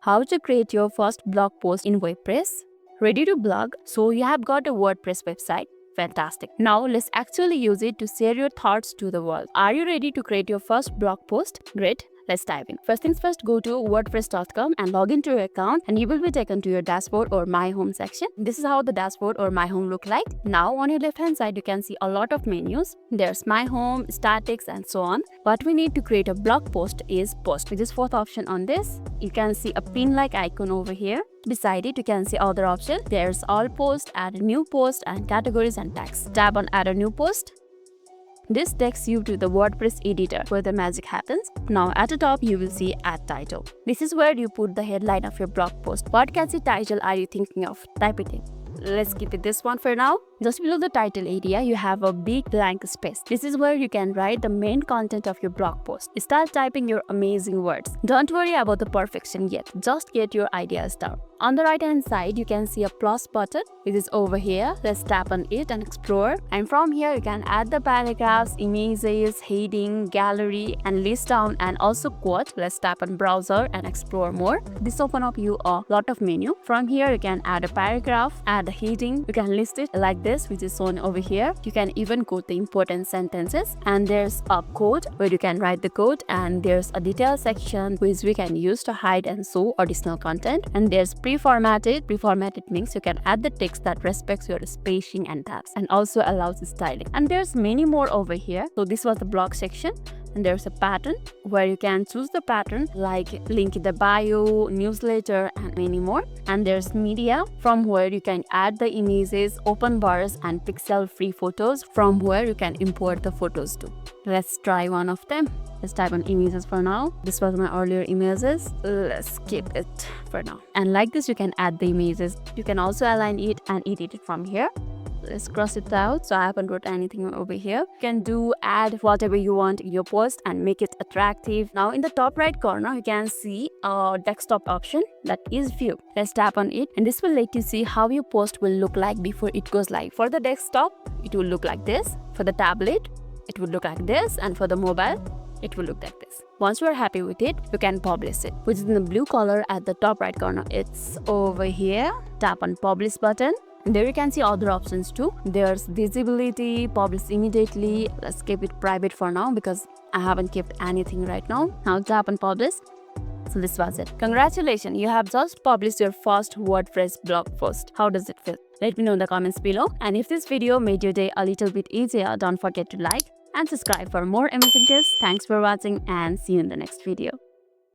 How to create your first blog post in WordPress. Ready to blog? So you have got a WordPress website. Fantastic. Now let's actually use it to share your thoughts to the world. Are you ready to create your first blog post? Great. Let's dive in. First things first, go to wordpress.com and log into your account, and you will be taken to your dashboard or my home section. This is how the dashboard or my home look like. Now on your left hand side, you can see a lot of menus. There's my home, statics, and so on. What we need to create a blog post is post, which is fourth option on this. You can see a pin like icon over here. Beside it, you can see other options. There's all post, add a new post, and categories and tags. Tap on add a new post. This takes you to the WordPress editor where the magic happens. Now at the top you will see add title. This is where you put the headline of your blog post. What catchy title are you thinking of? Type it in. Let's keep it this one for now. Just below the title area, you have a big blank space. This is where you can write the main content of your blog post. Start typing your amazing words. Don't worry about the perfection yet. Just get your ideas down. On the right hand side, you can see a plus button, which is over here. Let's tap on it and explore. And from here, you can add the paragraphs, images, heading, gallery, and list down, and also quote. Let's tap on browser and explore more. This open up you a lot of menu. From here, you can add a paragraph, add a heading. You can list it like this, which is shown over here. You can even quote the important sentences, and there's a code where you can write the code, and there's a detail section which we can use to hide and show additional content, and there's pre-formatted means you can add the text that respects your spacing and tabs and also allows styling, and there's many more over here. So this was the blog section, and there's a pattern where you can choose the pattern like link in the bio, newsletter, and many more. And there's media, from where you can add the images, open bars, and pixel free photos, from where you can import the photos too. Let's try one of them. Let's type on images for now. This was my earlier images. Let's keep it for now. And like this, you can add the images. You can also align it and edit it from here. Let's cross it out. So I haven't wrote anything over here. You can add whatever you want in your post and make it attractive. Now in the top right corner, you can see a desktop option that is view. Let's tap on it, and this will let you see how your post will look like before it goes live. For the desktop, it will look like this. For the tablet, it would look like this, and for the mobile, it will look like this. Once you are happy with it, you can publish it, which is in the blue color at the top right corner. It's over here. Tap on publish button. And there you can see other options too. There's visibility, publish immediately. Let's keep it private for now because I haven't kept anything right now. Now tap on publish. So this was it. Congratulations, you have just published your first WordPress blog post. How does it feel? Let me know in the comments below. And if this video made your day a little bit easier, don't forget to like and subscribe for more amazing tips. Thanks for watching, and see you in the next video.